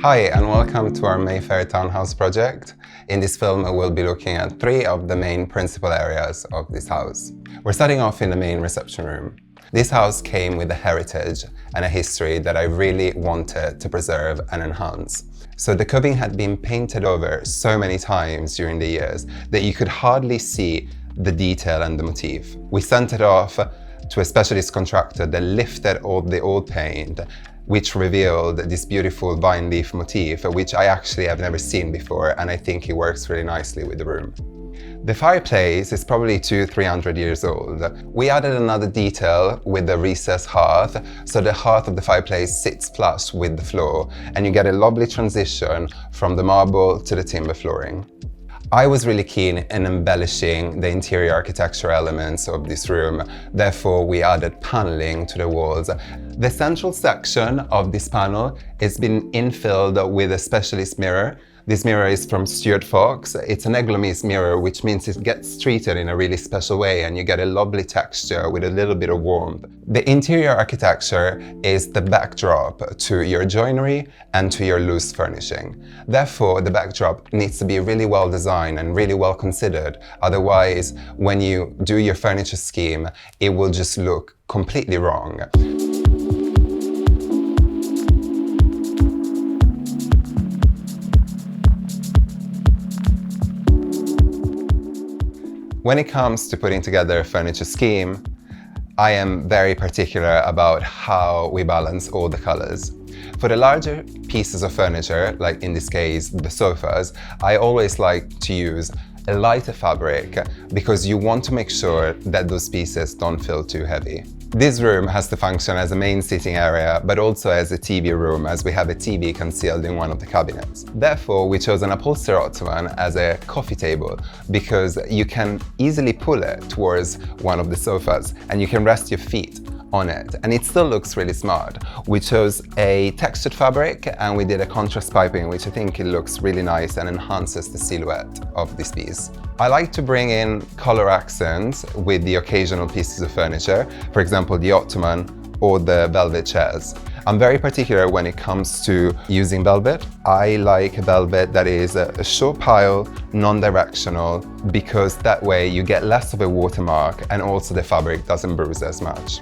Hi and welcome to our Mayfair Townhouse project. In this film we'll be looking at three of the main principal areas of this house. We're starting off in the main reception room. This house came with a heritage and a history that I really wanted to preserve and enhance. So the coving had been painted over so many times during the years that you could hardly see the detail and the motif. We sent it off to a specialist contractor that lifted all the old paint, which revealed this beautiful vine leaf motif, which I actually have never seen before, and I think it works really nicely with the room. The fireplace is probably 200-300 years old. We added another detail with the recessed hearth, so the hearth of the fireplace sits flush with the floor, and you get a lovely transition from the marble to the timber flooring. I was really keen in embellishing the interior architecture elements of this room, therefore we added paneling to the walls. The central section of this panel has been infilled with a specialist mirror. This mirror is from Stuart Fox. It's an eglamise mirror, which means it gets treated in a really special way and you get a lovely texture with a little bit of warmth. The interior architecture is the backdrop to your joinery and to your loose furnishing. Therefore, the backdrop needs to be really well designed and really well considered. Otherwise, when you do your furniture scheme, it will just look completely wrong. When it comes to putting together a furniture scheme, I am very particular about how we balance all the colors. For the larger pieces of furniture, like in this case the sofas, I always like to use a lighter fabric because you want to make sure that those pieces don't feel too heavy. This room has to function as a main sitting area, but also as a TV room, as we have a TV concealed in one of the cabinets. Therefore, we chose an upholstered ottoman as a coffee table because you can easily pull it towards one of the sofas and you can rest your feet on it, and it still looks really smart. We chose a textured fabric and we did a contrast piping, which I think it looks really nice and enhances the silhouette of this piece. I like to bring in color accents with the occasional pieces of furniture, for example the ottoman or the velvet chairs. I'm very particular when it comes to using velvet. I like a velvet that is a short pile, non-directional, because that way you get less of a watermark and also the fabric doesn't bruise as much.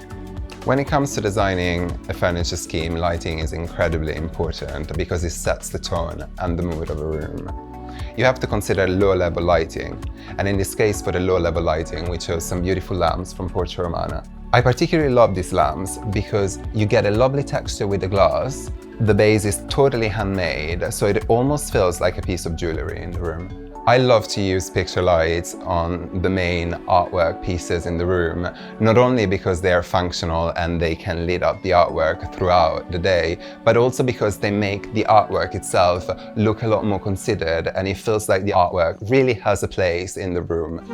When it comes to designing a furniture scheme, lighting is incredibly important because it sets the tone and the mood of a room. You have to consider low-level lighting, and in this case for the low-level lighting we chose some beautiful lamps from Porta Romana. I particularly love these lamps because you get a lovely texture with the glass. The base is totally handmade, so it almost feels like a piece of jewelry in the room. I love to use picture lights on the main artwork pieces in the room, not only because they are functional and they can lit up the artwork throughout the day, but also because they make the artwork itself look a lot more considered and it feels like the artwork really has a place in the room.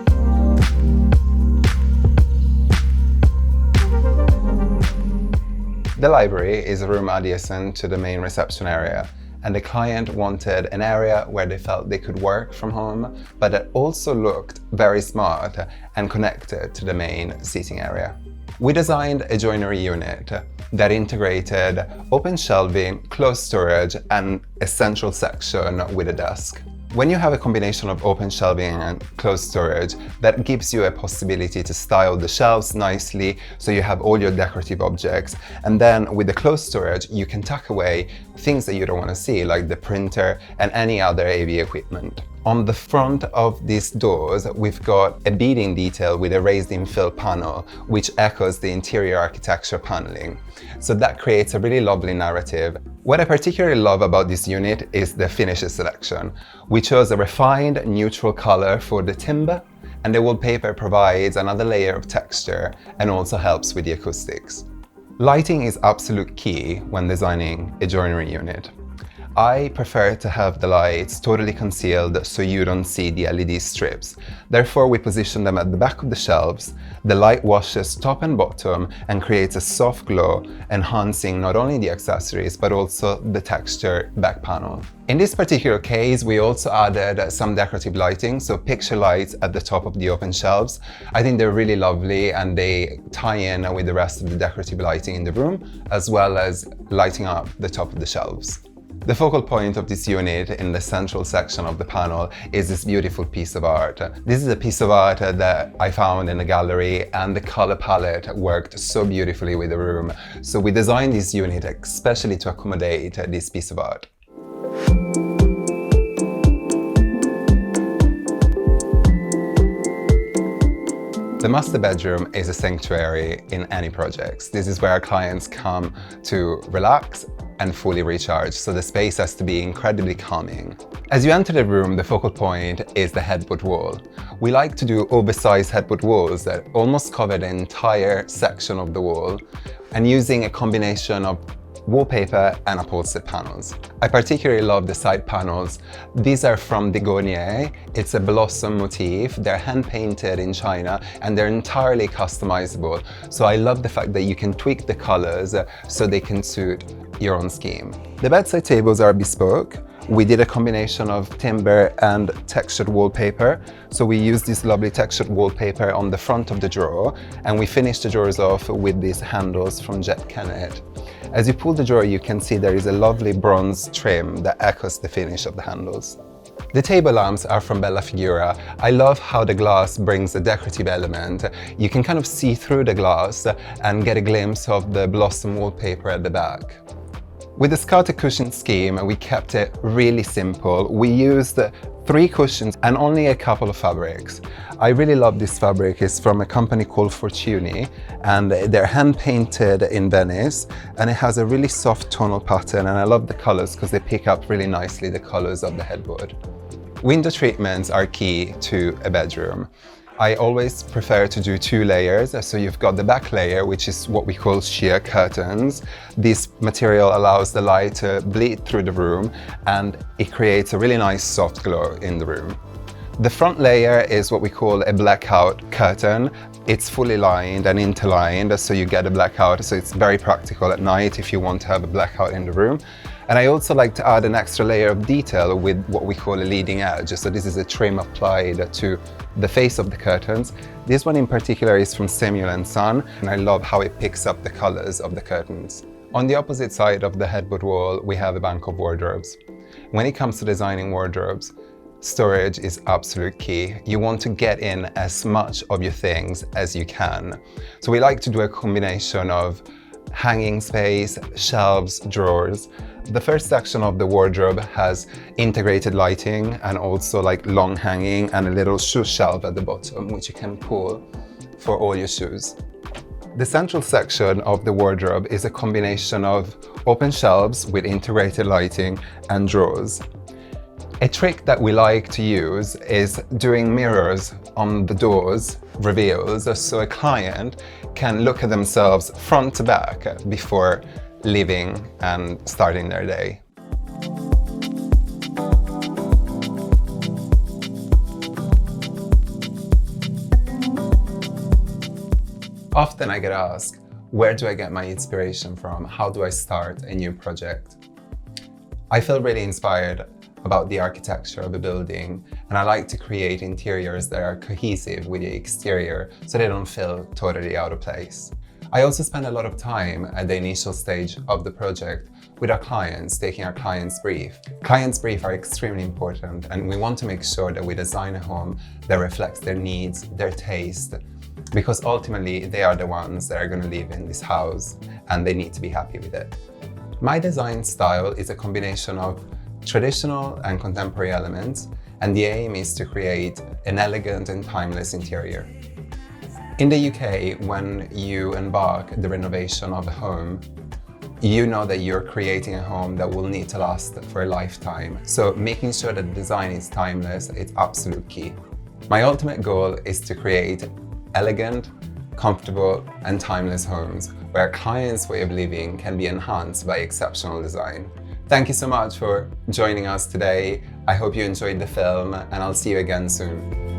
The library is a room adjacent to the main reception area, and the client wanted an area where they felt they could work from home, but that also looked very smart and connected to the main seating area. We designed a joinery unit that integrated open shelving, closed storage, and a central section with a desk. When you have a combination of open shelving and closed storage, that gives you a possibility to style the shelves nicely so you have all your decorative objects, and then with the closed storage you can tuck away things that you don't want to see, like the printer and any other AV equipment. On the front of these doors we've got a beading detail with a raised infill panel which echoes the interior architecture paneling. So that creates a really lovely narrative. What I particularly love about this unit is the finishes selection. We chose a refined neutral color for the timber, and the wallpaper provides another layer of texture and also helps with the acoustics. Lighting is absolute key when designing a joinery unit. I prefer to have the lights totally concealed so you don't see the LED strips. Therefore, we position them at the back of the shelves. The light washes top and bottom and creates a soft glow, enhancing not only the accessories but also the texture back panel. In this particular case, we also added some decorative lighting, so picture lights at the top of the open shelves. I think they're really lovely and they tie in with the rest of the decorative lighting in the room, as well as lighting up the top of the shelves. The focal point of this unit in the central section of the panel is this beautiful piece of art. This is a piece of art that I found in a gallery, and the color palette worked so beautifully with the room. So we designed this unit especially to accommodate this piece of art. The master bedroom is a sanctuary in any projects. This is where our clients come to relax and fully recharge, so the space has to be incredibly calming. As you enter the room, the focal point is the headboard wall. We like to do oversized headboard walls that almost cover the entire section of the wall, and using a combination of wallpaper and upholstered panels. I particularly love the side panels. These are from joinery. It's a blossom motif. They're hand painted in China and they're entirely customizable. So I love the fact that you can tweak the colors so they can suit your own scheme. The bedside tables are bespoke. We did a combination of timber and textured wallpaper. So we used this lovely textured wallpaper on the front of the drawer, and we finished the drawers off with these handles from Jet Kennett. As you pull the drawer, you can see there is a lovely bronze trim that echoes the finish of the handles. The table lamps are from Bella Figura. I love how the glass brings a decorative element. You can kind of see through the glass and get a glimpse of the blossom wallpaper at the back. With the scouted cushion scheme, we kept it really simple. We used 3 cushions and only a couple of fabrics. I really love this fabric. It's from a company called Fortuny, and they're hand painted in Venice, and it has a really soft tonal pattern, and I love the colors because they pick up really nicely the colors of the headboard. Window treatments are key to a bedroom. I always prefer to do 2 layers. So you've got the back layer, which is what we call sheer curtains. This material allows the light to bleed through the room, and it creates a really nice soft glow in the room. The front layer is what we call a blackout curtain. It's fully lined and interlined, so you get a blackout, so it's very practical at night if you want to have a blackout in the room. And I also like to add an extra layer of detail with what we call a leading edge. So this is a trim applied to the face of the curtains. This one in particular is from Samuel & Son, and I love how it picks up the colors of the curtains. On the opposite side of the headboard wall, we have a bank of wardrobes. When it comes to designing wardrobes, storage is absolute key. You want to get in as much of your things as you can. So we like to do a combination of hanging space, shelves, drawers. The first section of the wardrobe has integrated lighting and also like long hanging and a little shoe shelf at the bottom, which you can pull for all your shoes. The central section of the wardrobe is a combination of open shelves with integrated lighting and drawers. A trick that we like to use is doing mirrors on the doors reveals, so a client can look at themselves front to back before leaving and starting their day. Often I get asked, where do I get my inspiration from? How do I start a new project? I feel really inspired about the architecture of a building, and I like to create interiors that are cohesive with the exterior so they don't feel totally out of place. I also spend a lot of time at the initial stage of the project with our clients, taking our clients' brief. Clients' brief are extremely important, and we want to make sure that we design a home that reflects their needs, their taste, because ultimately they are the ones that are going to live in this house and they need to be happy with it. My design style is a combination of traditional and contemporary elements, and the aim is to create an elegant and timeless interior. In the UK, when you embark the renovation of a home, you know that you're creating a home that will need to last for a lifetime. So making sure that the design is timeless is absolute key. My ultimate goal is to create elegant, comfortable, and timeless homes where a client's way of living can be enhanced by exceptional design. Thank you so much for joining us today. I hope you enjoyed the film, and I'll see you again soon.